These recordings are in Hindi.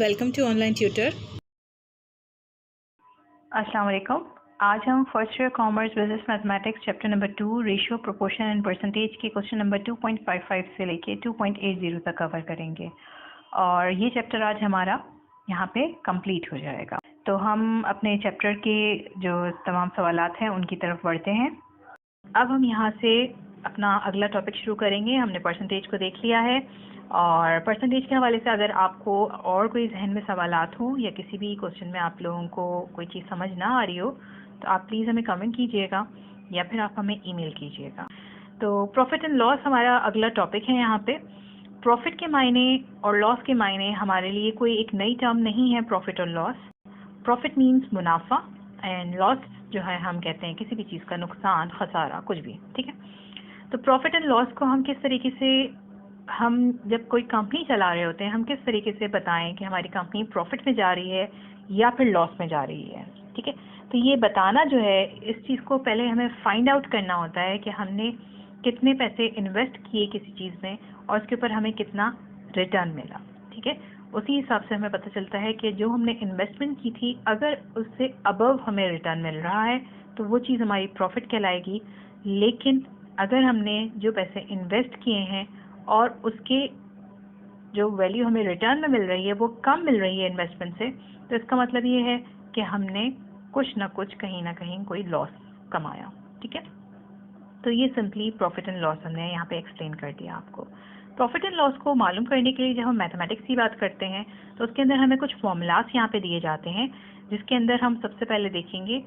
Welcome to online tutor. अस्सलाम वालेकुम। आज हम first year commerce business mathematics chapter number 2 ratio proportion and percentage के क्वेश्चन नंबर 2.55 से लेके 2.80 तक कवर करेंगे और ये चैप्टर आज हमारा यहाँ पे कंप्लीट हो जाएगा। तो हम अपने चैप्टर के जो तमाम सवालात हैं उनकी तरफ बढ़ते हैं। अब हम यहाँ से अपना अगला टॉपिक शुरू करेंगे। हमने परसेंटेज को देख लिया है और परसेंटेज के हवाले से अगर आपको और कोई जहन में सवालात हों या किसी भी क्वेश्चन में आप लोगों को कोई चीज़ समझ ना आ रही हो तो आप प्लीज़ हमें कमेंट कीजिएगा या फिर आप हमें ईमेल कीजिएगा। तो प्रॉफिट एंड लॉस हमारा अगला टॉपिक है। यहाँ पे प्रॉफिट के मायने और लॉस के मायने हमारे लिए कोई एक नई टर्म नहीं है। प्रॉफिट और लॉस, प्रॉफिट मीन्स मुनाफा एंड लॉस जो है हम कहते हैं किसी भी चीज़ का नुकसान, खसारा, कुछ भी। ठीक है, तो प्रॉफिट एंड लॉस को हम किस तरीके से, हम जब कोई कंपनी चला रहे होते हैं हम किस तरीके से बताएं कि हमारी कंपनी प्रॉफिट में जा रही है या फिर लॉस में जा रही है। ठीक है, तो ये बताना जो है, इस चीज़ को पहले हमें फाइंड आउट करना होता है कि हमने कितने पैसे इन्वेस्ट किए किसी चीज़ में और उसके ऊपर हमें कितना रिटर्न मिला। ठीक है, उसी हिसाब से हमें पता चलता है कि जो हमने इन्वेस्टमेंट की थी अगर उससे अबव हमें रिटर्न मिल रहा है तो वो चीज़ हमारी प्रॉफिट कहलाएगी। लेकिन अगर हमने जो पैसे इन्वेस्ट किए हैं और उसके जो वैल्यू हमें रिटर्न में मिल रही है वो कम मिल रही है इन्वेस्टमेंट से, तो इसका मतलब ये है कि हमने कुछ ना कुछ कहीं ना कहीं कोई लॉस कमाया। ठीक है, तो ये सिंपली प्रॉफिट एंड लॉस हमने यहाँ पे एक्सप्लेन कर दिया आपको। प्रॉफिट एंड लॉस को मालूम करने के लिए जब हम मैथमेटिक्स की बात करते हैं तो उसके अंदर हमें कुछ फॉर्मूलास यहाँ पे दिए जाते हैं, जिसके अंदर हम सबसे पहले देखेंगे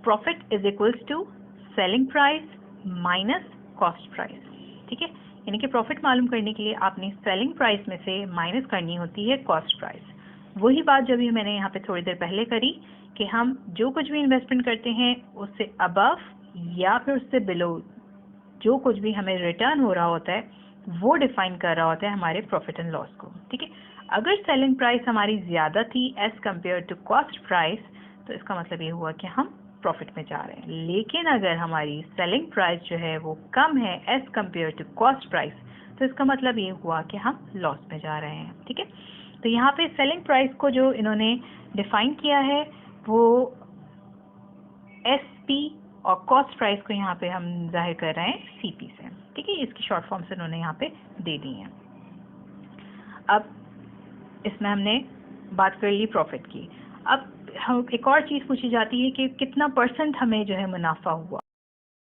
profit is equals to selling price minus cost price. ठीक है, यानी कि प्रॉफिट मालूम करने के लिए आपने सेलिंग प्राइस में से माइनस करनी होती है कॉस्ट प्राइस। वही बात जो भी मैंने यहाँ पे थोड़ी देर पहले करी कि हम जो कुछ भी इन्वेस्टमेंट करते हैं उससे अबव या फिर उससे बिलो जो कुछ भी हमें रिटर्न हो रहा होता है वो डिफाइन कर रहा होता है हमारे प्रॉफिट एंड लॉस को। ठीक है, अगर सेलिंग प्राइस हमारी ज़्यादा थी as compare to cost price तो इसका मतलब ये हुआ कि हम प्रॉफिट में जा रहे हैं। लेकिन अगर हमारी सेलिंग प्राइस जो है वो कम है as compare to cost price तो इसका मतलब ये हुआ कि हम लॉस में जा रहे हैं। ठीक है, तो यहाँ पे सेलिंग प्राइस को जो इन्होंने डिफाइन किया है वो SP और कॉस्ट प्राइस को यहाँ पे हम जाहिर कर रहे हैं CP से। ठीक है, इसकी शॉर्ट फॉर्म से उन्होंने यहाँ पे दे दी है। अब इसमें हमने बात कर ली प्रॉफिट की। अब हम एक और चीज़ पूछी जाती है कि कितना % हमें जो है मुनाफा हुआ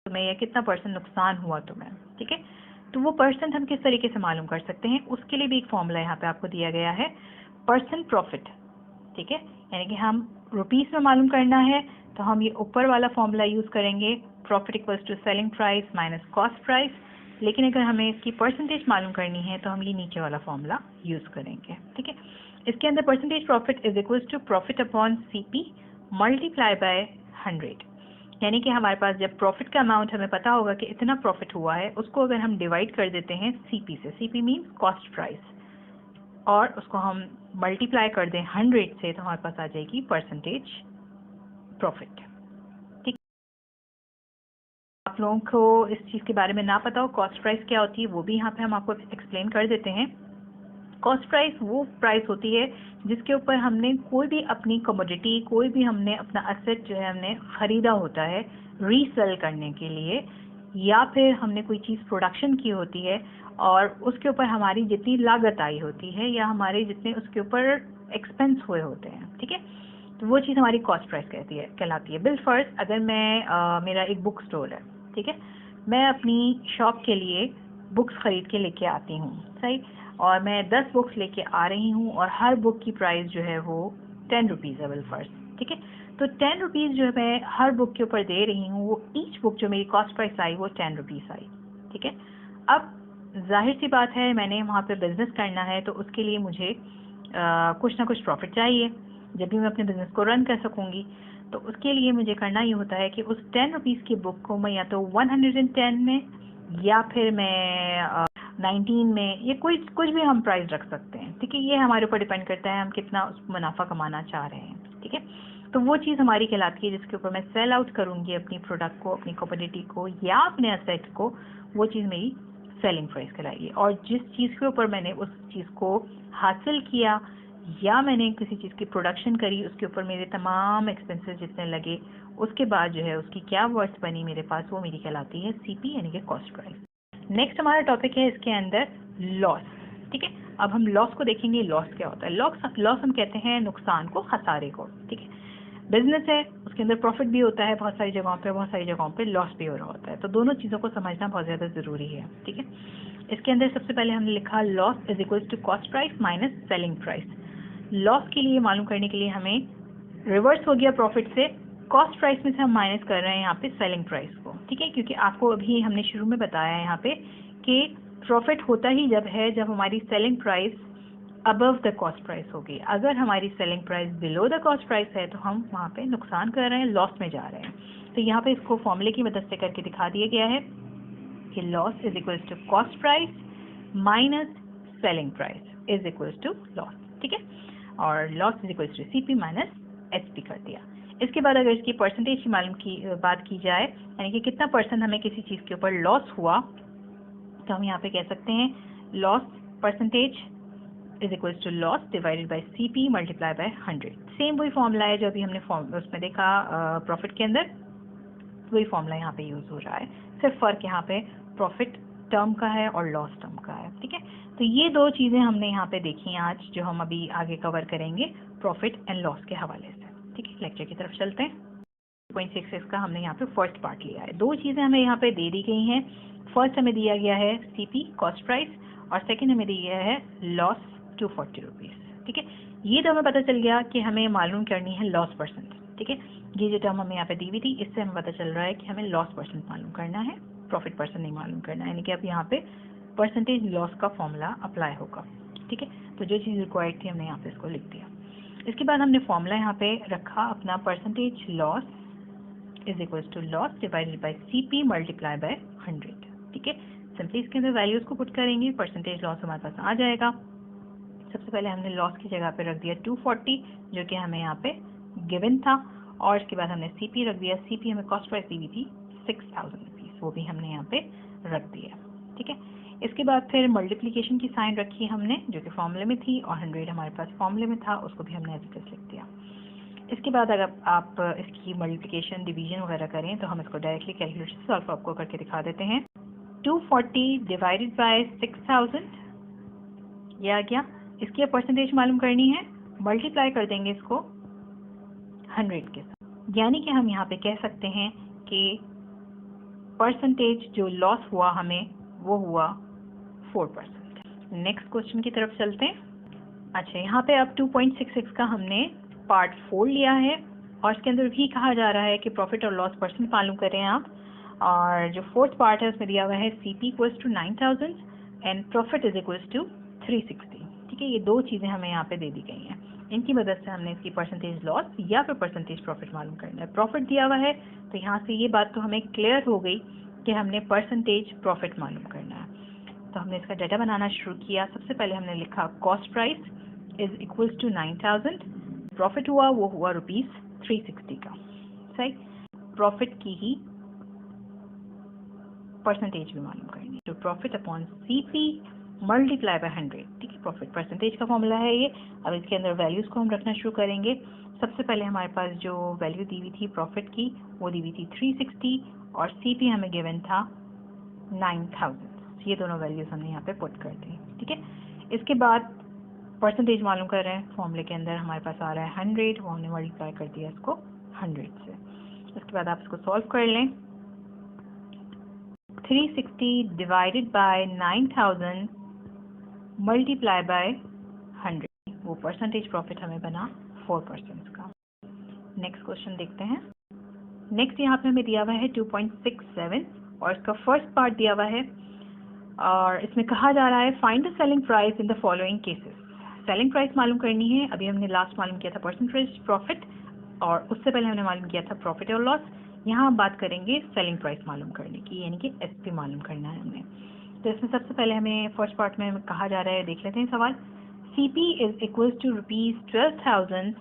तुम्हें या कितना % नुकसान हुआ तुम्हें। ठीक है, तो वो % हम किस तरीके से मालूम कर सकते हैं, उसके लिए भी एक फॉर्मूला यहाँ पे आपको दिया गया है, % प्रॉफिट। ठीक है, यानी कि हम रुपीस में मालूम करना है तो हम ये ऊपर वाला फॉर्मूला यूज़ करेंगे, profit equals to selling price minus cost price. लेकिन अगर हमें इसकी परसेंटेज मालूम करनी है तो हम ये नीचे वाला फॉर्मूला यूज़ करेंगे। ठीक है, इसके अंदर percentage profit is equals to profit upon CP multiply by 100। यानी कि हमारे पास जब प्रॉफिट का अमाउंट हमें पता होगा कि इतना प्रॉफिट हुआ है, उसको अगर हम डिवाइड कर देते हैं CP से, CP मीन्स कॉस्ट प्राइस, और उसको हम मल्टीप्लाई कर दें 100 से तो हमारे पास आ जाएगी परसेंटेज प्रॉफिट। ठीक, आप लोगों को इस चीज़ के बारे में ना पता हो कॉस्ट प्राइस क्या होती है वो भी यहाँ पे हम आपको एक्सप्लेन कर देते हैं। कॉस्ट प्राइस वो प्राइस होती है जिसके ऊपर हमने कोई भी अपनी कमोडिटी, कोई भी हमने अपना एसेट जो है हमने ख़रीदा होता है रीसेल करने के लिए, या फिर हमने कोई चीज़ प्रोडक्शन की होती है और उसके ऊपर हमारी जितनी लागत आई होती है या हमारे जितने उसके ऊपर एक्सपेंस हुए होते हैं। ठीक है, तो वो चीज़ हमारी कॉस्ट प्राइस कहलाती है। बिल फर्स्ट, अगर मैं मेरा एक बुक स्टोर है, ठीक है, मैं अपनी शॉप के लिए बुक्स ख़रीद के लेके आती हूँ, सही, और मैं 10 बुक्स लेके आ रही हूँ और हर बुक की प्राइस जो है वो 10 रुपीज़ है बिल फर्स्ट। ठीक है, तो 10 रुपीज़ जो मैं हर बुक के ऊपर दे रही हूँ वो ईच बुक जो मेरी कॉस्ट प्राइस आई वो 10 रुपीज़ आई। ठीक है, अब जाहिर सी बात है मैंने वहाँ पे बिज़नेस करना है तो उसके लिए मुझे कुछ ना कुछ प्रॉफिट चाहिए जब भी मैं अपने बिज़नेस को रन कर सकूँगी। तो उसके लिए मुझे करना ये होता है कि उस 10 रुपीज़ की बुक को मैं या तो 110 में या फिर मैं 19 में, ये कुछ भी हम प्राइस रख सकते हैं। ठीक है, ये हमारे ऊपर डिपेंड करता है हम कितना उस मुनाफा कमाना चाह रहे हैं। ठीक है, तो वो चीज़ हमारी कहलाती है जिसके ऊपर मैं सेल आउट करूँगी अपनी प्रोडक्ट को, अपनी कमोडिटी को या अपने एसेट को, वो चीज़ मेरी सेलिंग प्राइस कहलाएगी। और जिस चीज़ के ऊपर मैंने उस चीज़ को हासिल किया या मैंने किसी चीज़ की प्रोडक्शन करी, उसके ऊपर मेरे तमाम एक्सपेंसेस जितने लगे, उसके बाद जो है उसकी क्या वर्थ बनी मेरे पास, वो मेरी कहलाती है सीपी यानी कि कॉस्ट प्राइस। नेक्स्ट हमारा टॉपिक है इसके अंदर लॉस। ठीक है, अब हम लॉस को देखेंगे। लॉस क्या होता है? लॉस हम कहते हैं नुकसान को, खसारे को। ठीक है, बिजनेस है, उसके अंदर प्रॉफिट भी होता है बहुत सारी जगहों पे, बहुत सारी जगहों पे लॉस भी हो रहा होता है, तो दोनों चीज़ों को समझना बहुत ज़्यादा ज़रूरी है। ठीक है, इसके अंदर सबसे पहले हमने लिखा loss is equals to cost price minus selling price. Loss के लिए मालूम करने के लिए हमें रिवर्स हो गया प्रॉफिट से, कॉस्ट प्राइस में से हम माइनस कर रहे हैं यहाँ पे सेलिंग प्राइस को। ठीक है, क्योंकि आपको अभी हमने शुरू में बताया है यहाँ पे कि प्रॉफिट होता ही जब है जब हमारी selling price above the cost price होगी। अगर हमारी selling price below the cost price है तो हम वहाँ पे नुकसान कर रहे हैं, लॉस में जा रहे हैं। तो यहाँ पे इसको फॉर्मूले की मदद से करके दिखा दिया गया है कि loss is equals to cost price minus selling price is equals to loss. ठीक है, और loss is equals to CP minus HP कर दिया। इसके बाद अगर इसकी परसेंटेज की मालूम की बात की जाए, यानी कि कितना परसेंट हमें किसी चीज़ के ऊपर लॉस हुआ, तो हम यहाँ पे कह सकते हैं loss percentage is equals to loss divided by CP multiply by 100। Same वही फॉर्मूला है जो अभी हमने उसमें देखा प्रॉफिट के अंदर, वही फॉर्मूला यहाँ पे यूज़ हो रहा है, सिर्फ फ़र्क यहाँ पे प्रॉफिट टर्म का है और लॉस टर्म का है। ठीक है, तो ये दो चीज़ें हमने यहाँ पे देखी हैं आज, जो हम अभी आगे कवर करेंगे प्रॉफिट एंड लॉस के हवाले से। ठीक है, लेक्चर की तरफ चलते हैं। 2.66 का हमने यहाँ पे फर्स्ट पार्ट लिया है। दो चीज़ें हमें यहाँ पे दे दी गई हैं। फर्स्ट हमें दिया गया है सीपी कॉस्ट प्राइस, और सेकंड हमें दिया गया है लॉस 240 रुपीज़। ठीक है, ये तो हमें पता चल गया कि हमें मालूम करनी है लॉस परसेंट। ठीक है, ये जो टर्म हमें यहाँ पे दी हुई थी, इससे हमें पता चल रहा है कि हमें लॉस परसेंट मालूम करना है, प्रॉफिट परसेंट नहीं मालूम करना है। यानी कि अब यहाँ पे परसेंटेज लॉस का फॉर्मूला अप्लाई होगा। ठीक है, तो जो चीज़ रिक्वायर्ड थी हमने यहाँ पे इसको लिख दिया। इसके बाद हमने फॉर्मूला यहाँ पे रखा अपना, percentage loss is equals to loss divided by CP multiply by 100। ठीक है, सिंपली इसके अंदर वैल्यूज को पुट करेंगे, परसेंटेज लॉस हमारे पास आ जाएगा। सबसे पहले हमने लॉस की जगह पे रख दिया 240, जो कि हमें यहाँ पे गिवन था, और इसके बाद हमने सीपी रख दिया। सीपी हमें कॉस्ट प्राइस दी हुई थी 6000 रुपीज़, वो भी हमने यहाँ पे रख दिया। ठीक है, इसके बाद फिर मल्टीप्लिकेशन की साइन रखी हमने, जो कि फॉर्मूले में थी, और 100 हमारे पास फॉर्मूले में था, उसको भी हमने एज लिख दिया। इसके बाद अगर आप इसकी मल्टीप्लिकेशन डिवीजन वगैरह करें तो हम इसको डायरेक्टली कैलकुलेटर से सॉल्व आपको करके दिखा देते हैं। 240 डिवाइडेड बाय 6000 ये आ गया। इसकी परसेंटेज मालूम करनी है, मल्टीप्लाई कर देंगे इसको 100 के साथ, यानी कि हम यहाँ पे कह सकते हैं कि परसेंटेज जो लॉस हुआ हमें वो हुआ 4%। नेक्स्ट क्वेश्चन की तरफ चलते हैं। अच्छा, यहाँ पे अब 2.66 का हमने पार्ट 4 लिया है, और इसके अंदर भी कहा जा रहा है कि प्रॉफिट और लॉस परसेंट मालूम करें आप, और जो फोर्थ पार्ट है उसमें दिया हुआ है CP equals to 9000 and profit is equals to 360। ठीक है, ये दो चीज़ें हमें यहाँ पे दे दी गई हैं, इनकी मदद से हमने इसकी परसेंटेज लॉस या फिर परसेंटेज प्रॉफिट मालूम करना है। प्रॉफिट दिया हुआ है तो यहाँ से ये बात तो हमें क्लियर हो गई कि हमने परसेंटेज प्रॉफिट मालूम करना है। तो हमने इसका डाटा बनाना शुरू किया। सबसे पहले हमने लिखा cost price is equals to 9000, profit हुआ वो हुआ ₹360 का। सही, प्रॉफिट की ही परसेंटेज भी मालूम करनी, तो profit upon CP multiply by 100। ठीक है, प्रॉफिट परसेंटेज का फॉर्मूला है ये। अब इसके अंदर वैल्यूज को हम रखना शुरू करेंगे। सबसे पहले हमारे पास जो वैल्यू दी हुई थी प्रॉफिट की, वो दी हुई थी 360, और सीपी हमें गिवन था 9000। ये दोनों वैल्यूज हमने यहाँ पे पुट कर दी। ठीक है, इसके बाद परसेंटेज मालूम कर रहे हैं, फॉर्मूले के अंदर हमारे पास आ रहा है 100, वो हमने मल्टीप्लाई कर दिया इसको 100 से। इसके बाद आप इसको सॉल्व कर लें। 360 डिवाइडेड बाय 9000 मल्टीप्लाई बाय 100, वो परसेंटेज प्रॉफिट हमें बना 4% का। नेक्स्ट क्वेश्चन देखते हैं। नेक्स्ट यहाँ पे हमें दिया हुआ है 2.67, और इसका फर्स्ट पार्ट दिया हुआ है, और इसमें कहा जा रहा है find the selling price in the following cases. Selling price मालूम करनी है। अभी हमने लास्ट मालूम किया था परसेंटेज प्रॉफिट, और उससे पहले हमने मालूम किया था प्रॉफिट और लॉस। यहाँ हम बात करेंगे सेलिंग प्राइस मालूम करने की, यानी कि एसपी मालूम करना है हमें। तो इसमें सबसे पहले हमें फर्स्ट पार्ट में कहा जा रहा है, देख लेते हैं सवाल। CP is equals to ₹12,000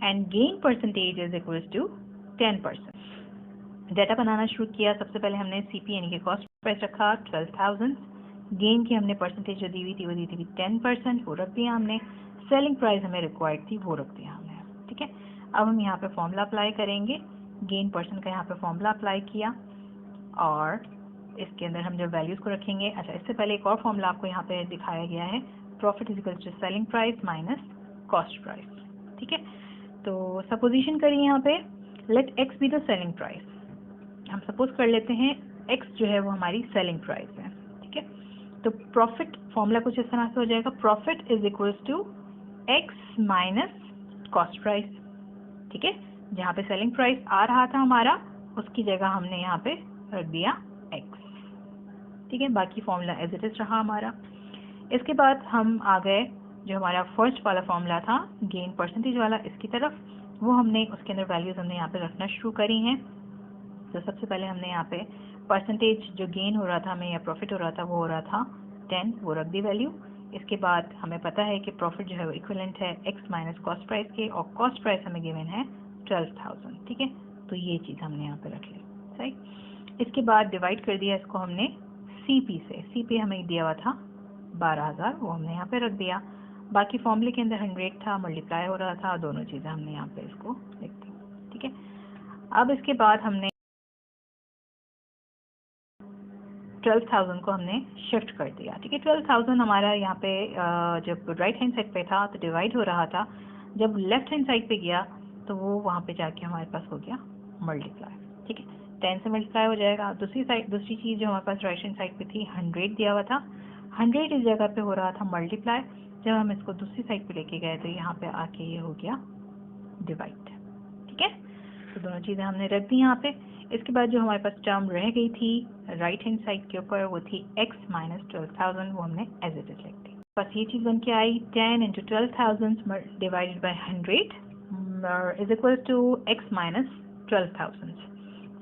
and gain percentage is equals to 10%। Data बनाना शुरू किया। सबसे पहले हमने सीपी यानी कि कॉस्ट प्राइस रखा 12,000, गेन की हमने परसेंटेज जो दी हुई थी वो दी थी 10%, वो रख दिया हमने। सेलिंग प्राइस हमें रिक्वायर्ड थी वो रख दिया हमने, ठीक है। अब हम यहाँ पे फॉर्मूला अप्लाई करेंगे, गेन परसेंट का यहाँ पे फॉर्मूला अप्लाई किया और इसके अंदर हम जब वैल्यूज़ को रखेंगे, अच्छा इससे पहले एक और फॉर्मूला आपको यहाँ पे दिखाया गया है, profit is equal to selling price minus cost price, ठीक है। तो सपोजिशन करिए यहाँ पे, let X be the selling price, हम सपोज कर लेते हैं एक्स जो है वो हमारी सेलिंग प्राइस है, ठीक है। तो प्रॉफिट फॉर्मूला कुछ इस तरह से हो जाएगा, profit is equals to X minus cost price, ठीक है। जहाँ पे सेलिंग प्राइस आ रहा था हमारा, उसकी जगह हमने यहाँ पे रख दिया एक्स, ठीक है। बाकी फॉर्मूला एज इट इज रहा हमारा। इसके बाद हम आ गए जो हमारा फर्स्ट वाला फॉर्मूला था गेन परसेंटेज वाला, इसकी तरफ, वो हमने उसके अंदर वैल्यूज हमने यहाँ पे रखना शुरू करी हैं। तो सबसे पहले हमने यहाँ पे परसेंटेज जो गेन हो रहा था हमें या प्रॉफिट हो रहा था वो हो रहा था 10, वो रख दी वैल्यू। इसके बाद हमें पता है कि प्रॉफिट जो है वो इक्विवेलेंट है एक्स माइनस कॉस्ट प्राइस के, और कॉस्ट प्राइस हमें गिवन है 12,000, ठीक है। तो ये चीज़ हमने यहाँ पे रख ली, सही। इसके बाद डिवाइड कर दिया इसको हमने सीपी से, सीपी हमें दिया हुआ था 12,000, वो हमने यहाँ पे रख दिया। बाकी फॉर्मूले के अंदर 100 था, मल्टीप्लाई हो रहा था, दोनों चीज़ें हमने यहाँ पे इसको लिख दी, ठीक है। अब इसके बाद हमने 12,000 को हमने शिफ्ट कर दिया, ठीक है। 12,000 हमारा यहाँ पे जब राइट हैंड साइड पे था तो डिवाइड हो रहा था, जब लेफ्ट हैंड साइड पे गया तो वो वहाँ पे जाके हमारे पास हो गया मल्टीप्लाई, ठीक है। 10 से मल्टीप्लाई हो जाएगा। दूसरी चीज़ जो हमारे पास राइट हैंड साइड पे थी 100 दिया हुआ था, 100 इस जगह पे हो रहा था मल्टीप्लाई, जब हम इसको दूसरी साइड पे लेके गए तो यहाँ पे आके ये हो गया डिवाइड, ठीक है। तो दोनों चीज़ें हमने रख दी यहाँ पे। इसके बाद जो हमारे पास टर्म रह गई थी राइट हैंड साइड के ऊपर, वो थी x माइनस 12,000, वो हमने एज इट इज लिख दी। बस ये चीज़ बन के आई 10 into 12,000 divided by 100 is equal to x minus 12,000,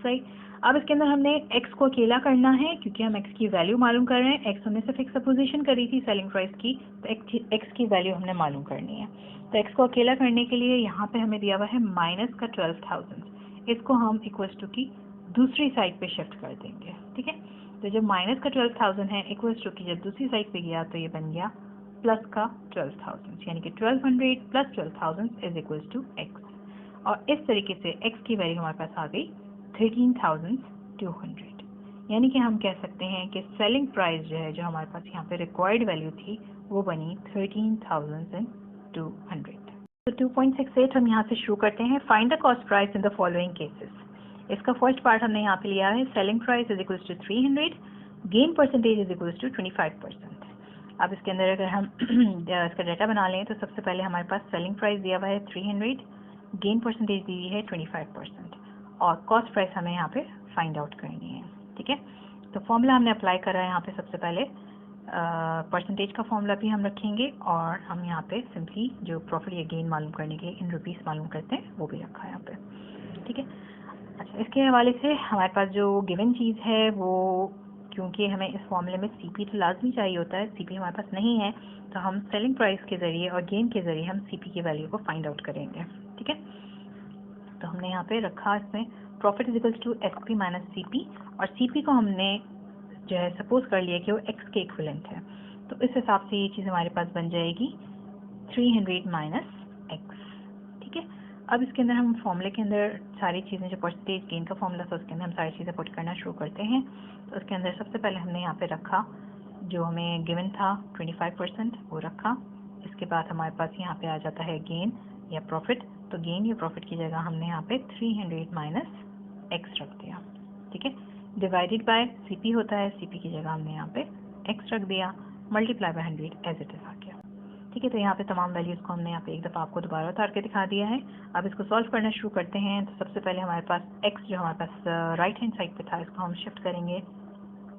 सही। अब इसके अंदर हमने x को अकेला करना है क्योंकि हम x की वैल्यू मालूम कर रहे हैं। x हमने सिर्फ एक सपोजिशन करी थी सेलिंग प्राइस की, तो x की वैल्यू हमने मालूम करनी है। तो x को अकेला करने के लिए यहाँ पे हमें दिया हुआ है माइनस का 12,000, इसको हम इक्वल्स टू की दूसरी साइड पे शिफ्ट कर देंगे, ठीक है। तो जब माइनस का 12,000 है इक्वल्स टू की जब दूसरी साइड पे गया तो ये बन गया प्लस का 12,000, यानी कि 1200 plus 12,000 is equals to x। और इस तरीके से x की वैल्यू हमारे पास आ गई 13,200, यानी कि हम कह सकते हैं कि सेलिंग प्राइस जो है, जो हमारे पास यहाँ पे रिक्वायर्ड वैल्यू थी, वो बनी 13,200। तो 2.68 हम यहाँ से शुरू करते हैं। Find the cost price in the following cases. इसका फर्स्ट पार्ट हमने यहाँ पे लिया है, selling price is equals to 300, gain percentage is equals to 25%। अब इसके अंदर अगर हम इसका डाटा बना लें तो सबसे पहले हमारे पास सेलिंग प्राइस दिया हुआ है 300, गेन परसेंटेज दी है 25%, और कॉस्ट प्राइस हमें यहाँ पे फाइंड आउट करनी है, ठीक है। तो फॉर्मूला हमने अप्लाई करा है यहाँ पे, सबसे पहले परसेंटेज का फॉर्मूला भी हम रखेंगे, और हम यहाँ पे सिंपली जो प्रॉफिट या गेन मालूम करने के लिए इन रुपीस मालूम करते हैं वो भी रखा है यहाँ पे, ठीक है। अच्छा, इसके हवाले से हमारे पास जो गिवन चीज़ है वो, क्योंकि हमें इस फॉर्मूले में सीपी तो लाजमी चाहिए होता है, सीपी हमारे पास नहीं है, तो हम सेलिंग प्राइस के ज़रिए और गेन के ज़रिए हम सीपी की वैल्यू को फाइंड आउट करेंगे, ठीक है। तो हमने यहाँ पे रखा इसमें profit is equals to SP minus CP, और सीपी को हमने जो है सपोज कर लिया कि वो एक्स के इक्विवेलेंट है, तो इस हिसाब से ये चीज़ हमारे पास बन जाएगी 300 माइनस एक्स, ठीक है। अब इसके अंदर हम फॉर्मूले के अंदर सारी चीज़ें, जो परसेंटेज गेन का फॉर्मूला था उसके अंदर हम सारी चीज़ें पुट करना शुरू करते हैं। तो उसके अंदर सबसे पहले हमने यहाँ पे रखा जो हमें गिवन था 25%, वो रखा। इसके बाद हमारे पास यहाँ पे आ जाता है गेन या प्रॉफिट, तो गेन या प्रॉफिट की जगह हमने यहाँ पे 300 माइनस एक्स रख दिया, ठीक है। डिवाइडेड बाय सीपी होता है, सीपी की जगह हमने यहाँ पे एक्स रख दिया, multiply by 100 as it is आ गया, ठीक है। तो यहाँ पे तमाम वैल्यूज़ को हमने यहाँ पे एक दफ़ा आपको दोबारा उतार के दिखा दिया है। अब इसको सॉल्व करना शुरू करते हैं। तो सबसे पहले हमारे पास x जो हमारे पास राइट हैंड साइड पे था, इसको हम शिफ्ट करेंगे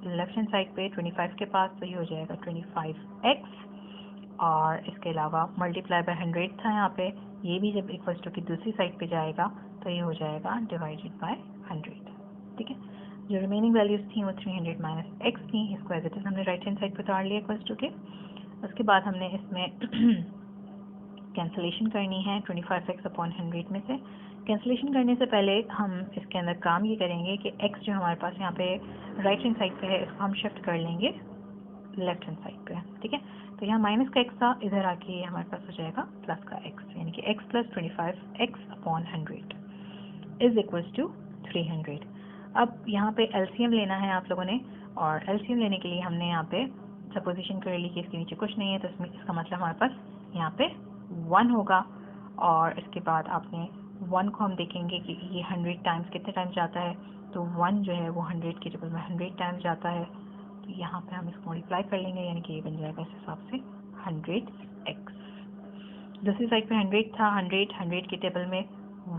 लेफ्ट हैंड साइड पे 25 के पास, तो ये हो जाएगा 25x, और इसके अलावा मल्टीप्लाई बाय 100 था यहाँ पे, ये भी जब इक्वल्स टू की दूसरी साइड पे जाएगा तो ये हो जाएगा डिवाइडेड बाय 100, ठीक है। जो रिमेनिंग वैल्यूज़ थी वो 300 माइनस एक्स थी, इसको एज इट इज हमने राइट हैंड साइड पे उतार लिया इक्वल्स टू के। उसके बाद हमने इसमें कैंसलेशन करनी है 25x अपॉन 100 में से। कैंसलेशन करने से पहले हम इसके अंदर काम ये करेंगे कि x जो हमारे पास यहाँ पे राइट हैंड साइड पे है, इसको हम शिफ्ट कर लेंगे लेफ्ट हैंड साइड पे, ठीक है। तो यहाँ माइनस का x था, इधर आके हमारे पास हो जाएगा प्लस का x, यानी कि x plus 25x upon 100 is equals to 300। अब यहाँ पे एलसीएम लेना है आप लोगों ने, और एलसीएम लेने के लिए हमने यहाँ पे सपोजिशन कर ली कि इसके नीचे कुछ नहीं है, तो इसमें इसका मतलब हमारे पास यहाँ पे 1 होगा। और इसके बाद आपने 1 को हम देखेंगे कि ये 100 टाइम्स कितने टाइम्स जाता है, तो 1 जो है वो 100 की टेबल में 100 टाइम्स जाता है, तो यहाँ पे हम इसको मल्टीप्लाई कर लेंगे, यानी कि ये बन जाएगा इस हिसाब से 100x। दूसरी साइड पे 100 था, 100 की टेबल में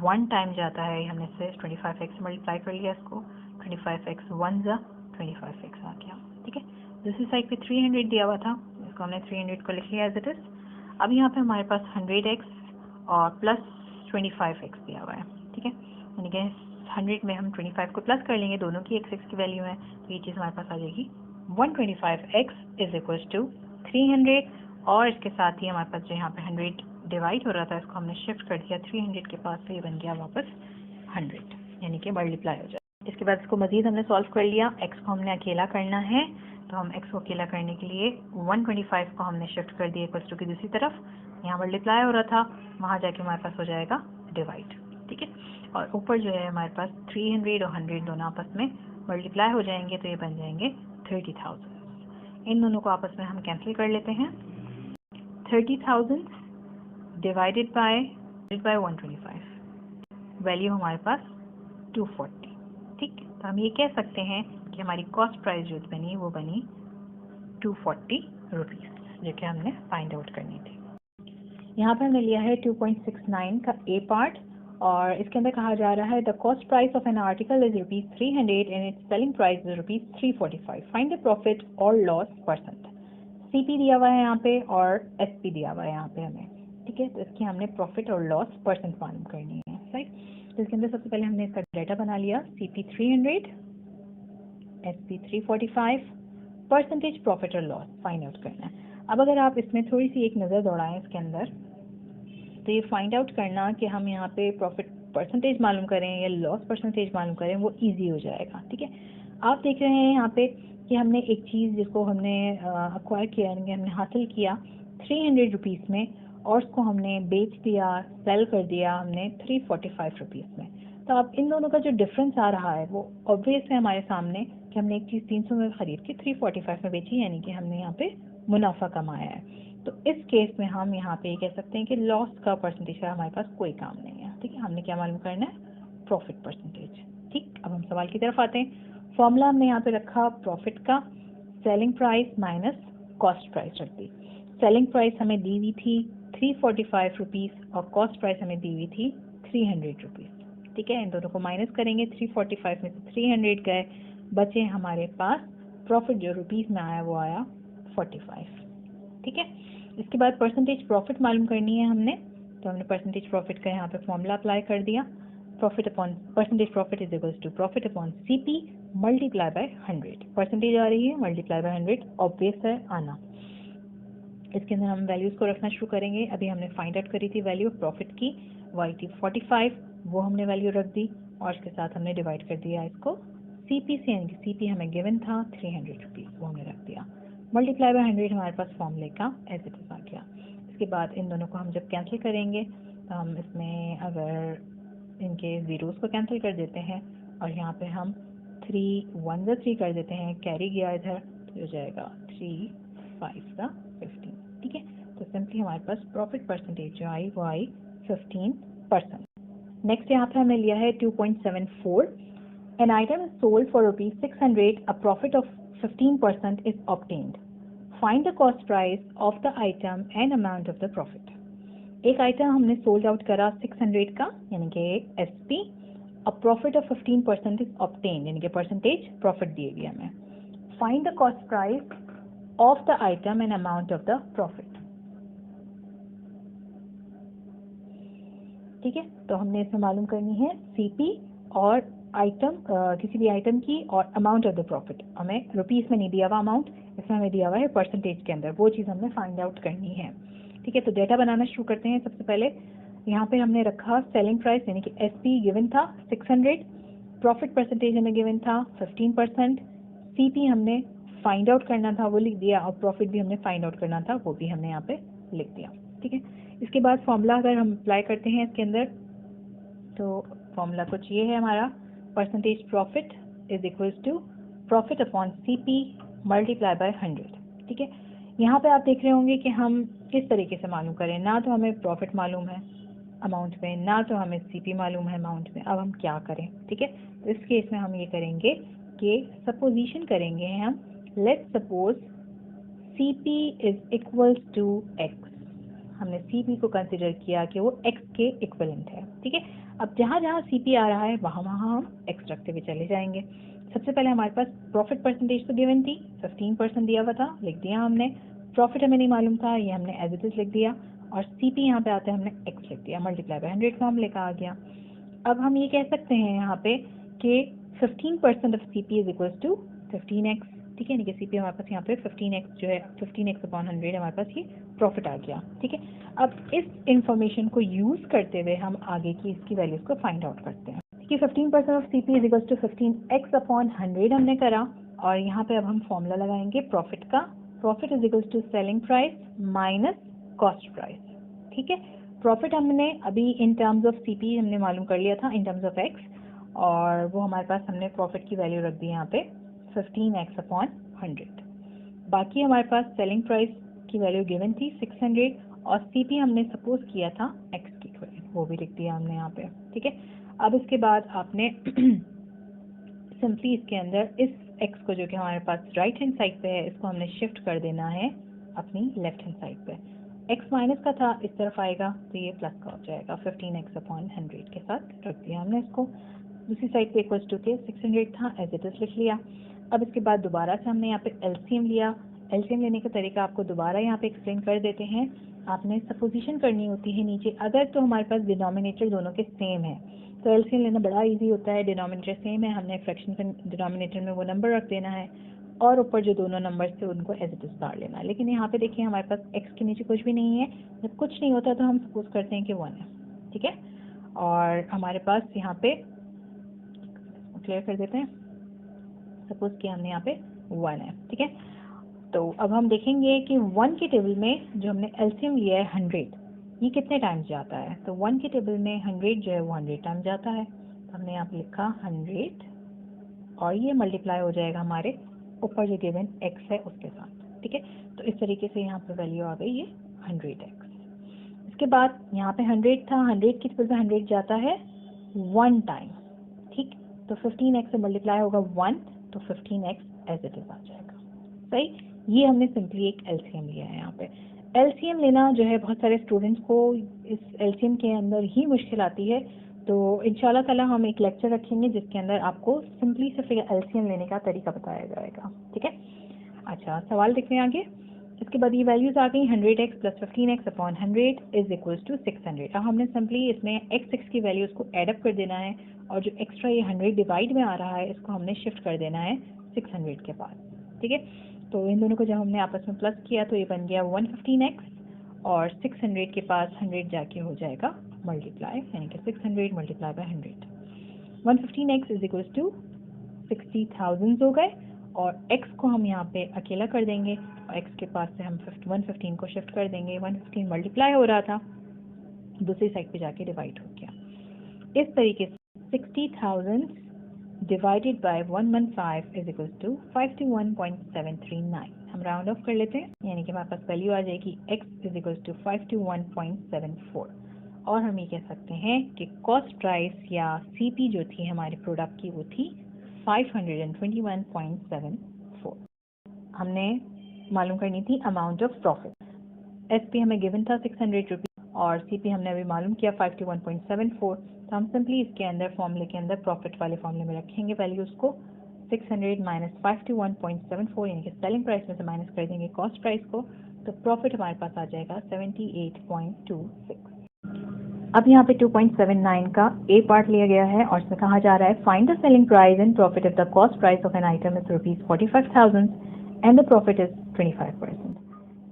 1 टाइम जाता है, हमने से 25x से मल्टीप्लाई कर लिया इसको, 25x 1 जा 25x आ गया, ठीक है। दूसरी साइड पे 300 दिया हुआ था, इसको हमने 300 को लिख लिया एज इट इज। अब यहाँ पे हमारे पास 100x और प्लस 25x दिया हुआ है, ठीक है, यानी कि 100 में हम 25 को प्लस कर लेंगे, दोनों की x की वैल्यू है, तो ये चीज़ हमारे पास आ जाएगी 125x इज इक्वल्स टू 300। और इसके साथ ही हमारे पास जो यहाँ पे 100 डिवाइड हो रहा था, इसको हमने शिफ्ट कर दिया 300 के पास, तो ये बन गया वापस 100, यानी कि मल्टीप्लाई हो जाए। इसके बाद इसको मजीद हमने सॉल्व कर लिया, x को हमने अकेला करना है, तो हम x को अकेला करने के लिए 125 को हमने शिफ्ट कर दिया इक्वल्स टू की दूसरी तरफ, यहाँ मल्टीप्लाई हो रहा था, वहाँ जाके हमारे पास हो जाएगा डिवाइड, ठीक है। और ऊपर जो है हमारे पास 300 और 100 दोनों आपस में मल्टीप्लाई हो जाएंगे, तो ये बन जाएंगे 30,000। इन दोनों को आपस में हम कैंसिल कर लेते हैं। 30,000 डिवाइडेड बाय 125, वैल्यू हमारे पास 240, ठीक। तो हम ये कह सकते हैं कि हमारी कॉस्ट प्राइस जो बनी वो बनी 240 रुपीज़, जो कि हमने फाइंड आउट करनी थी। यहाँ पर हमने लिया है 2.69 का ए पार्ट, और इसके अंदर कहा जा रहा है the cost price of an article is ₹300 and it's selling price is ₹345, find the profit और लॉस परसेंट। सीपी दिया हुआ है यहाँ पे और एसपी दिया हुआ है यहाँ पे हमें, ठीक है। तो इसकी हमने प्रॉफिट और लॉस परसेंट मालूम करनी है, राइट। तो इसके अंदर सबसे पहले हमने इसका डाटा बना लिया, सीपी 300, एसपी 345, परसेंटेज प्रॉफिट और लॉस फाइंड आउट करना है। अब अगर आप इसमें थोड़ी सी एक नज़र दौड़ाएं इसके अंदर, तो ये फाइंड आउट करना कि हम यहाँ पे प्रॉफिट परसेंटेज मालूम करें या लॉस परसेंटेज मालूम करें, वो इजी हो जाएगा, ठीक है। आप देख रहे हैं यहाँ पे कि हमने एक चीज़ जिसको हमने अक्वायर किया, यानी हमने हासिल किया 300 रुपीज़ में, और उसको हमने बेच दिया, सेल कर दिया हमने 345 रुपीज़ में। तो अब इन दोनों का जो डिफरेंस आ रहा है वो ऑब्वियस है हमारे सामने कि हमने एक चीज़ 300 में खरीद के 345 में बेची, यानी कि हमने यहाँ पे मुनाफा कमाया है। तो इस केस में हम यहाँ पे कह सकते हैं कि लॉस का परसेंटेज का हमारे पास कोई काम नहीं है, ठीक है। हमने क्या मालूम करना है, प्रॉफिट परसेंटेज, ठीक। अब हम सवाल की तरफ आते हैं। फॉर्मूला हमने यहाँ पे रखा प्रॉफिट का, selling price minus cost price रख दी। सेलिंग प्राइस हमें दी हुई थी 345 रुपीज़ और कॉस्ट प्राइस हमें दी हुई थी 300 रुपीज़, ठीक है। इन दोनों को माइनस करेंगे, 345 में से 300 गए, बचे हमारे पास प्रॉफिट जो रुपीज़ में आया वो आया 45, ठीक है। इसके बाद परसेंटेज प्रॉफिट मालूम करनी है हमने, तो हमने परसेंटेज प्रॉफिट का यहाँ पे फॉर्मूला अप्लाई कर दिया, profit upon percentage profit is equals to profit upon CP multiply by 100। Percentage आ रही है, मल्टीप्लाई बाय 100, ऑब्वियस है आना। इसके अंदर हम वैल्यूज़ को रखना शुरू करेंगे। अभी हमने फाइंड आउट करी थी वैल्यू प्रॉफिट की, वाई थी 45, वो हमने वैल्यू रख दी, और इसके साथ हमने डिवाइड कर दिया इसको सीपी से, यानी कि सीपी हमें गिवन था 300 रुपीज़, वो हमने रख दिया, मल्टीप्लाई बाय 100 हमारे पास फॉर्मूले का एज इट इज आ गया। इसके बाद इन दोनों को हम जब कैंसिल करेंगे, तो हम इसमें अगर इनके ज़ीरोज़ को कैंसिल कर देते हैं, और यहाँ पे हम 3 1 जा 3 कर देते हैं, कैरी गया इधर, तो हो जाएगा 3 5 जा 15, ठीक है। तो सिंपली हमारे पास प्रॉफिट परसेंटेज जो आई वो आई 15%। नेक्स्ट यहाँ पे हमने लिया है 2.74, an item is sold for ₹600, a profit of 15% is obtained, find the cost price of the item and amount of the profit. एक आइटम हमने सोल्ड आउट करा 600 का, यानी कि SP, a profit of 15% is obtained, यानी कि परसेंटेज प्रॉफिट दिए गए हमें, find the cost price of the item and amount of the profit, ठीक है। तो हमने इसमें मालूम करनी है सीपी और आइटम, किसी भी आइटम की, और अमाउंट ऑफ द प्रॉफिट। हमें रुपीज़ में नहीं दिया हुआ अमाउंट, इसमें हमें दिया हुआ है परसेंटेज के अंदर, वो चीज़ हमने फाइंड आउट करनी है, ठीक है। तो डेटा बनाना शुरू करते हैं। सबसे पहले यहाँ पे हमने रखा सेलिंग प्राइस, यानी कि एसपी गिवन था 600, प्रॉफिट परसेंटेज हमें गिवन था 15%, सीपी हमने फाइंड आउट करना था वो लिख दिया, और प्रॉफिट भी हमने फाइंड आउट करना था वो भी हमने यहाँ पे लिख दिया। ठीक है, इसके बाद फॉर्मूला अगर हम अप्लाई करते हैं इसके अंदर, तो फॉर्मूला कुछ ये है हमारा, percentage profit is equals to profit upon CP multiply by 100। ठीक है, यहाँ पे आप देख रहे होंगे कि हम किस तरीके से मालूम करें, ना तो हमें प्रॉफिट मालूम है अमाउंट में, ना तो हमें सीपी मालूम है अमाउंट में। अब हम क्या करें? ठीक है, तो इस केस में हम ये करेंगे कि सपोजिशन करेंगे हम, let's suppose CP is equals to x. हमने सीपी को कंसिडर किया कि वो एक्स के इक्वलेंट है। ठीक है, अब जहाँ जहाँ सीपी आ रहा है वहाँ वहाँ हम एक्स रखते हुए चले जाएंगे। सबसे पहले हमारे पास प्रॉफिट परसेंटेज तो गिवन थी, 15% दिया हुआ था, लिख दिया हमने। प्रॉफिट हमें नहीं मालूम था, ये हमने एज इट इज लिख दिया, और सीपी यहाँ पे आते हमने एक्स लिख दिया, मल्टीप्लाई बाय 100 फॉर्मूले का आ गया। अब हम ये कह सकते हैं यहाँ पे कि 15% of CP is equals to 15x। ठीक है, यानी कि सीपी हमारे पास यहाँ पे 15x जो है, 15x अपॉन 100 हमारे पास ये प्रॉफिट आ गया। ठीक है, अब इस इंफॉर्मेशन को यूज करते हुए हम आगे की इसकी वैल्यूज को फाइंड आउट करते हैं। कि 15% of CP is equals to 15x upon 100 हमने करा, और यहाँ पे अब हम फॉर्मूला लगाएंगे प्रॉफिट का। Profit is equals to selling price minus cost price. ठीक है, प्रॉफिट हमने अभी इन टर्म्स ऑफ सीपी हमने मालूम कर लिया था इन टर्म्स ऑफ एक्स, और वो हमारे पास हमने प्रॉफिट की वैल्यू रख दी यहाँ पे 15x अपॉन 100। बाकी हमारे पास सेलिंग प्राइस की वैल्यू गिवन थी 600, और सीपी हमने सपोज किया था x की इक्वलेंट, वो भी लिख दिया हमने यहाँ पे। ठीक है, अब इसके बाद आपने सिंपली इसके अंदर इस x को जो कि हमारे पास राइट हैंड साइड पे है, इसको हमने शिफ्ट कर देना है अपनी लेफ्ट हैंड साइड पे। x माइनस का था, इस तरफ आएगा तो ये प्लस का हो जाएगा, 15x अपॉन 100 के साथ रख दिया हमने इसको। दूसरी साइड पे इक्वल्स टू के 600 था, एज इट इज लिख लिया। अब इसके बाद दोबारा से हमने यहाँ पे एलसीएम लिया। एलसीएम लेने का तरीका आपको दोबारा यहाँ पे एक्सप्लेन कर देते हैं। आपने सपोजिशन करनी होती है नीचे, अगर तो हमारे पास डिनोमिनेटर दोनों के सेम है तो एलसीएम लेना बड़ा इजी होता है। डिनोमिनेटर सेम है, हमने फ्रैक्शन के डिनोमिनेटर में वो नंबर रख देना है, और ऊपर जो दोनों नंबर थे उनको एज इट इज उतार लेना है। लेकिन यहाँ पे देखिए हमारे पास एक्स के नीचे कुछ भी नहीं है, जब कुछ नहीं होता तो हम सपोज करते हैं कि 1 है। ठीक है, और हमारे पास यहाँ पे क्लियर कर देते हैं, सपोज कि हमने यहाँ पे 1 है। ठीक है, तो अब हम देखेंगे कि 1 के टेबल में जो हमने एलसीएम लिया है 100, ये कितने टाइम्स जाता है। तो 1 के टेबल में 100 जो है वो 100 टाइम्स जाता है, तो हमने यहाँ पे लिखा 100, और ये मल्टीप्लाई हो जाएगा हमारे ऊपर जो गिवन x है उसके साथ। ठीक है, तो इस तरीके से यहाँ पे वैल्यू आ गई ये 100x। इसके बाद यहाँ पे 100 था, 100 की टेबल पे 100 जाता है 1 टाइम। ठीक, तो 15x से मल्टीप्लाई होगा 1, तो 15x एज इट इज आ जाएगा। सही, ये हमने सिंपली एक एलसीएम लिया है। यहाँ पे एलसीएम लेना जो है बहुत सारे स्टूडेंट्स को इस एलसीएम के अंदर ही मुश्किल आती है, तो इंशाल्लाह ताला हम एक लेक्चर रखेंगे जिसके अंदर आपको सिंपली सिर्फ एलसीएम लेने का तरीका बताया जाएगा। ठीक है, अच्छा सवाल देखते हैं आगे। इसके बाद ये वैल्यूज आ गई 100x plus 15x upon 100 is equals to 600। अब हमने सिंपली इसमें x की वैल्यूज को एडअप कर देना है, और जो एक्स्ट्रा ये 100 डिवाइड में आ रहा है इसको हमने शिफ्ट कर देना है 600 के पास। ठीक है, तो इन दोनों को जब हमने आपस में प्लस किया तो ये बन गया 115x, और 600 के पास 100 जाके हो जाएगा मल्टीप्लाई, यानी कि 600 multiply by 100। 115x is equals to 60,000 हो गए, और x को हम यहाँ पे अकेला कर देंगे, और x के पास से हम 115 को शिफ्ट कर देंगे। 115 मल्टीप्लाई हो रहा था, दूसरी साइड पे जाके डिवाइड हो गया। इस तरीके से 60,000 divided by 115 is equal to 521.739। हम राउंड ऑफ कर लेते हैं, यानी कि हमारे पास वैल्यू आ जाएगी x इज इक्वल टू 521.74। और हम ये कह सकते हैं कि कॉस्ट प्राइस या सीपी जो थी हमारे प्रोडक्ट की वो थी 521.74। हमने मालूम करनी थी अमाउंट ऑफ प्रॉफिट। एसपी हमें गिवन था 600 रुपीज, और सीपी हमने अभी मालूम किया 521.74। तो हम सिंपली इसके अंदर फॉर्मूले के अंदर प्रॉफिट वाले फॉर्मूले में रखेंगे वैल्यूज को, 600 माइनस 521.74, यानी कि सेलिंग प्राइस में से माइनस कर देंगे कॉस्ट प्राइस को, तो प्रॉफिट हमारे पास आ जाएगा 78.26। अब यहाँ पे 2.79 का ए पार्ट लिया गया है, और इसमें कहा जा रहा है find the selling price and profit if the cost price of an item is ₹45,000 and the profit is 25%।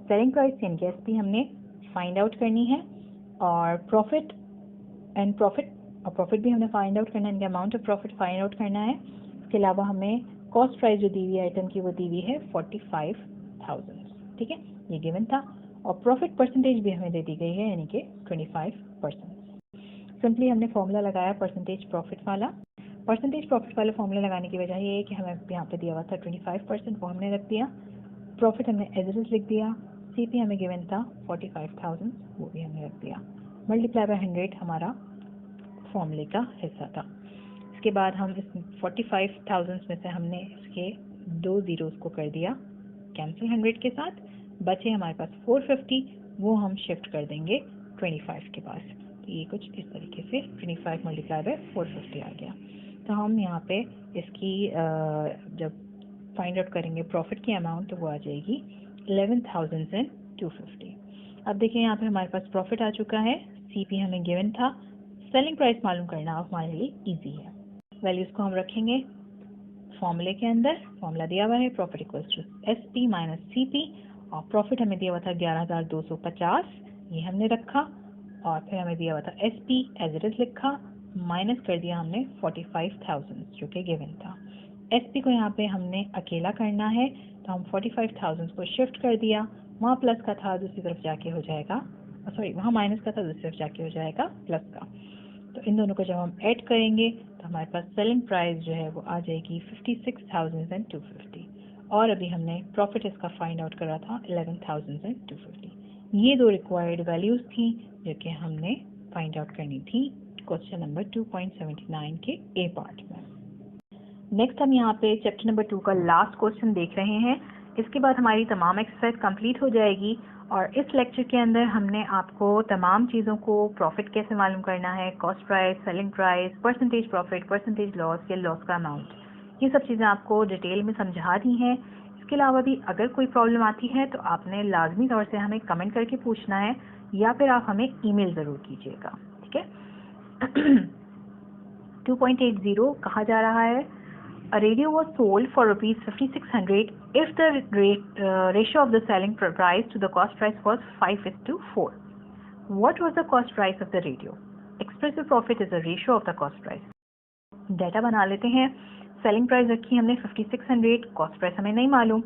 Selling price यानी कि एसपी हमने फाइंड आउट करनी है, और प्रॉफिट भी हमने फाइंड आउट करना है, इनके amount of profit find out करना है। इसके अलावा हमें कॉस्ट प्राइस जो दी हुई आइटम की वो दी हुई है 45,000, ठीक है, ये गिवन था। और प्रॉफिट परसेंटेज भी हमें दे दी गई है, यानी कि 25%। सिंपली हमने फॉर्मूला लगाया परसेंटेज प्रॉफिट वाला। परसेंटेज प्रॉफिट वाला फॉर्मूला लगाने की वजह ये है कि हमें यहाँ पे दिया हुआ था 25%, वो हमने रख दिया। प्रॉफिट हमने एज इट इज लिख दिया। सीपी हमें गिवन था 45,000, वो भी हमने रख दिया। मल्टीप्लाई बाय 100 हमारा फॉर्मूले का हिस्सा था। इसके बाद हम इस 45,000 में से हमने इसके 2 ज़ीरोज़ को कर दिया कैंसिल 100 के साथ। बचे हमारे पास 450, वो हम शिफ्ट कर देंगे 25 के पास। तो ये कुछ इस तरीके से 25 मल्टीप्लाई बाय 450 आ गया। तो हम यहाँ पे इसकी जब फाइंड आउट करेंगे प्रॉफिट की अमाउंट, तो वो आ जाएगी 11,250। अब देखिए यहाँ पे हमारे पास प्रॉफिट आ चुका है, सीपी हमें गिवन था, सेलिंग प्राइस मालूम करना हमारे लिए इजी है। वैल्यूज को हम रखेंगे फॉर्मूले के अंदर। फॉर्मूला दिया हुआ है profit equals to SP minus CP, और प्रॉफिट हमें दिया हुआ था 11,250, ये हमने रखा। और फिर हमें दिया हुआ था एसपी एज इट इज लिखा, माइनस कर दिया हमने 45,000 जो कि गिवन था। एसपी को यहाँ पे हमने अकेला करना है, तो हम 45,000 को शिफ्ट कर दिया। वहाँ प्लस का था, दूसरी तरफ जाके हो जाएगा, सॉरी वहाँ माइनस का था, दूसरी तरफ जाके हो जाएगा प्लस का। तो इन दोनों को जब हम ऐड करेंगे तो हमारे पास सेलिंग प्राइस जो है वो आ जाएगी 56,250। और अभी हमने प्रॉफिट इसका फाइंड आउट करा था 11,250। ये दो रिक्वायर्ड वैल्यूज थी जो कि हमने फाइंड आउट करनी थी क्वेश्चन नंबर 2.79 के ए पार्ट में। नेक्स्ट हम यहाँ पे चैप्टर नंबर 2 का लास्ट क्वेश्चन देख रहे हैं। इसके बाद हमारी तमाम एक्सरसाइज कंप्लीट हो जाएगी। और इस लेक्चर के अंदर हमने आपको तमाम चीज़ों को, प्रॉफिट कैसे मालूम करना है, cost price, selling price, percentage profit, percentage loss या लॉस का अमाउंट, ये सब चीज़ें आपको डिटेल में समझा दी हैं। इसके अलावा भी अगर कोई प्रॉब्लम आती है तो आपने लाजमी तौर से हमें कमेंट करके पूछना है, या फिर आप हमें ईमेल ज़रूर कीजिएगा, ठीक है। 2.80 कहा जा रहा है, a radio was sold for rupees 5,600 if the ratio of the selling price to the cost price was 5:4. What was the cost price of the radio? Express the profit is a ratio of the cost price. Data बना लेते हैं। सेलिंग प्राइस रखी हमने 5,600, कॉस्ट प्राइस हमें नहीं मालूम।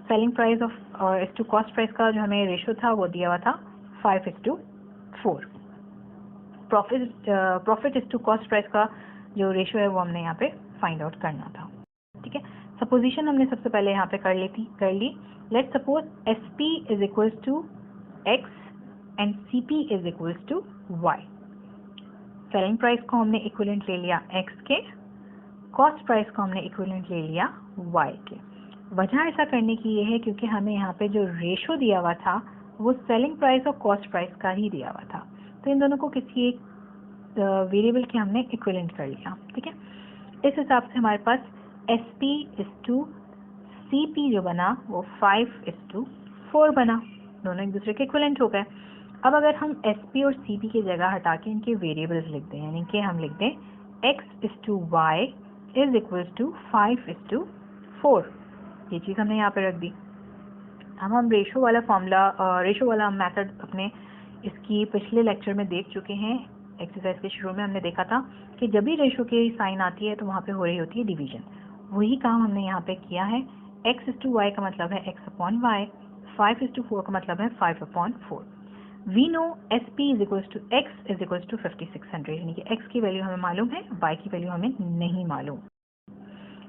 सेलिंग प्राइस ऑफ इस टू कॉस्ट प्राइस का जो हमें रेशियो था वो दिया हुआ था 5:4। प्रॉफिट इस टू कॉस्ट प्राइस का जो रेशियो है वो हमने यहाँ पे फाइंड आउट करना था, ठीक है। सपोजिशन हमने सबसे पहले यहाँ पे कर ली। Let suppose SP is equals to X and CP is equals to Y. Selling price को हमने इक्विवेलेंट ले लिया एक्स के, कॉस्ट प्राइस को हमने इक्विवेलेंट ले लिया वाई के। वजह ऐसा करने की ये है क्योंकि हमें यहाँ पे जो रेशो दिया हुआ था वो सेलिंग प्राइस और कॉस्ट प्राइस का ही दिया हुआ था, तो इन दोनों को किसी एक वेरिएबल के हमने इक्विवेलेंट कर लिया, ठीक है। इस हिसाब से हमारे पास SP इज टू CP जो बना वो 5:4 बना, दोनों एक दूसरे के इक्विवेलेंट हो गए। अब अगर हम SP और CP की जगह हटा के इनके वेरिएबल्स लिख दें, यानी कि हम लिख दें X:Y इज इक्वल्स टू 5:4, ये चीज़ हमने यहाँ पे रख दी। हम रेशो वाला फॉर्मूला, रेशो वाला मेथड अपने इसकी पिछले लेक्चर में देख चुके हैं। एक्सरसाइज के शुरू में हमने देखा था कि जब भी रेशो की साइन आती है तो वहाँ पे हो रही होती है डिवीजन। वही काम हमने यहाँ पे किया है। X:Y का मतलब है X/Y, 5:4 का मतलब है 5/4। We know SP is equals to X is equals to 5,600, यानी कि X की वैल्यू हमें मालूम है, Y की वैल्यू हमें नहीं मालूम।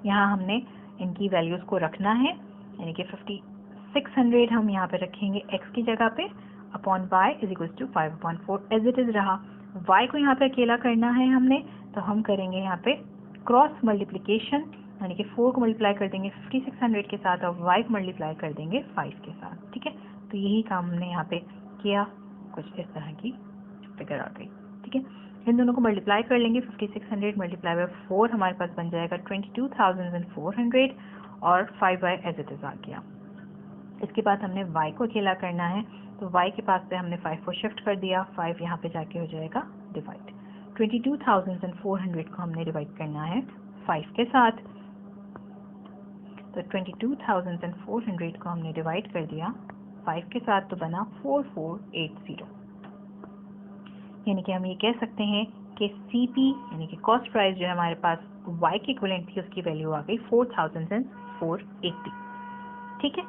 यहाँ हमने इनकी वैल्यूज को रखना है, यानी कि 5,600 हम यहाँ पे रखेंगे X की जगह पे, upon Y is equals to 5/4 as it is रहा। Y को यहाँ पे अकेला करना है हमने, तो हम करेंगे यहाँ पे क्रॉस मल्टीप्लिकेशन, यानी कि 4 को मल्टीप्लाई कर देंगे 5,600 के साथ और Y को मल्टीप्लाई कर देंगे 5 के साथ, ठीक है। तो यही काम हमने यहाँ पे किया, कुछ इस तरह की फिगर आ गई, ठीक है। इन दोनों को मल्टीप्लाई कर लेंगे, 5,600 मल्टीप्लाई बाय 4 हमारे पास बन जाएगा 22,400 और 5y एज इट इज आ गया। इसके बाद हमने y को अकेला करना है, तो y के पास से हमने 5 को शिफ्ट कर दिया, 5 यहाँ पे जाके हो जाएगा डिवाइड। 22,400 को हमने डिवाइड करना है 5 के साथ, तो 22,400 को हमने डिवाइड कर दिया 5 के साथ, तो बना 4480। यानी कि हम ये कह सकते हैं कि CP यानी कि कॉस्ट प्राइस जो है हमारे पास Y के इक्विवेलेंट थी उसकी वैल्यू आ गई 4480। ठीक है,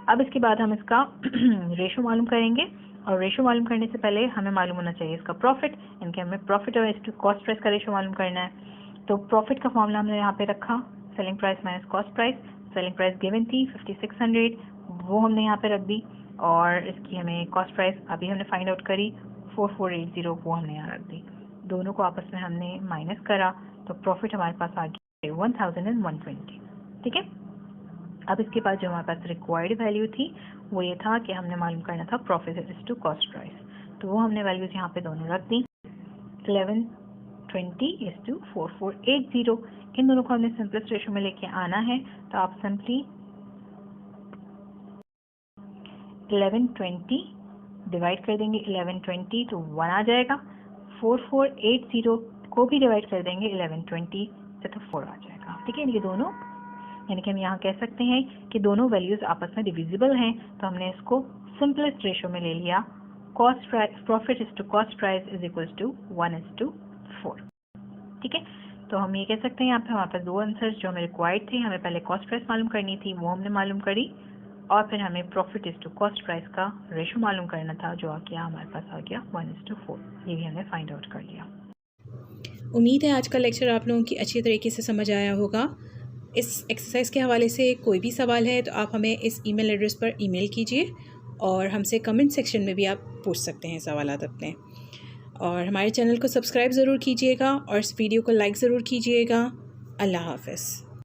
अब इसके बाद हम इसका रेशो मालूम करेंगे और रेशो मालूम करने से पहले हमें मालूम होना चाहिए इसका प्रॉफिट, यानी कि हमें प्रॉफिट और कॉस्ट प्राइस का रेशो मालूम करना है। तो प्रॉफिट का फॉर्मूला हमने यहाँ पे रखा selling price minus cost price. Selling price given थी 5600, वो हमने यहाँ पे रख दी, और इसकी हमें कॉस्ट प्राइस अभी हमने फाइंड आउट करी 4480, वो हमने यहाँ रख दी। दोनों को आपस में हमने माइनस करा तो प्रॉफिट हमारे पास आ गया 1120। ठीक है, अब इसके बाद जो हमारे पास रिक्वायर्ड वैल्यू थी वो ये था कि हमने मालूम करना था profit is to cost price, तो वो हमने वैल्यूज यहाँ पे दोनों रख दी 1120 इज टू 4480। इन दोनों को हमने सिंपलेस्ट रेशो में लेके आना है, तो आप सिंपली 1120 डिवाइड कर देंगे 1120 तो 1 आ जाएगा। 4480 को भी डिवाइड कर देंगे 1120 से तो 4 आ जाएगा। ठीक है, ये दोनों, यानी कि हम यहाँ कह सकते हैं कि दोनों वैल्यूज आपस में डिविजिबल हैं, तो हमने इसको सिंपलेस्ट रेशो में ले लिया। Cost price profit is to cost price is equal to 1:4। ठीक है, तो हम ये कह सकते हैं यहाँ पे हमारे पास दो आंसर्स जो हमें रिक्वायर्ड थे। हमें पहले कॉस्ट प्राइस मालूम करनी थी, वो हमने मालूम करी, और फिर हमें profit is to cost price का रेशो मालूम करना था, जो आ गया हमारे पास आ गया 1:4। ये भी हमने फाइंड आउट कर लिया। उम्मीद है आज का लेक्चर आप लोगों की अच्छी तरीके से समझ आया होगा। इस एक्सरसाइज के हवाले से कोई भी सवाल है तो आप हमें इस ईमेल एड्रेस पर ईमेल कीजिए, और हमसे कमेंट सेक्शन में भी आप पूछ सकते हैं सवालात अपने। और हमारे चैनल को सब्सक्राइब ज़रूर कीजिएगा और इस वीडियो को लाइक ज़रूर कीजिएगा। अल्लाह हाफ़िज़।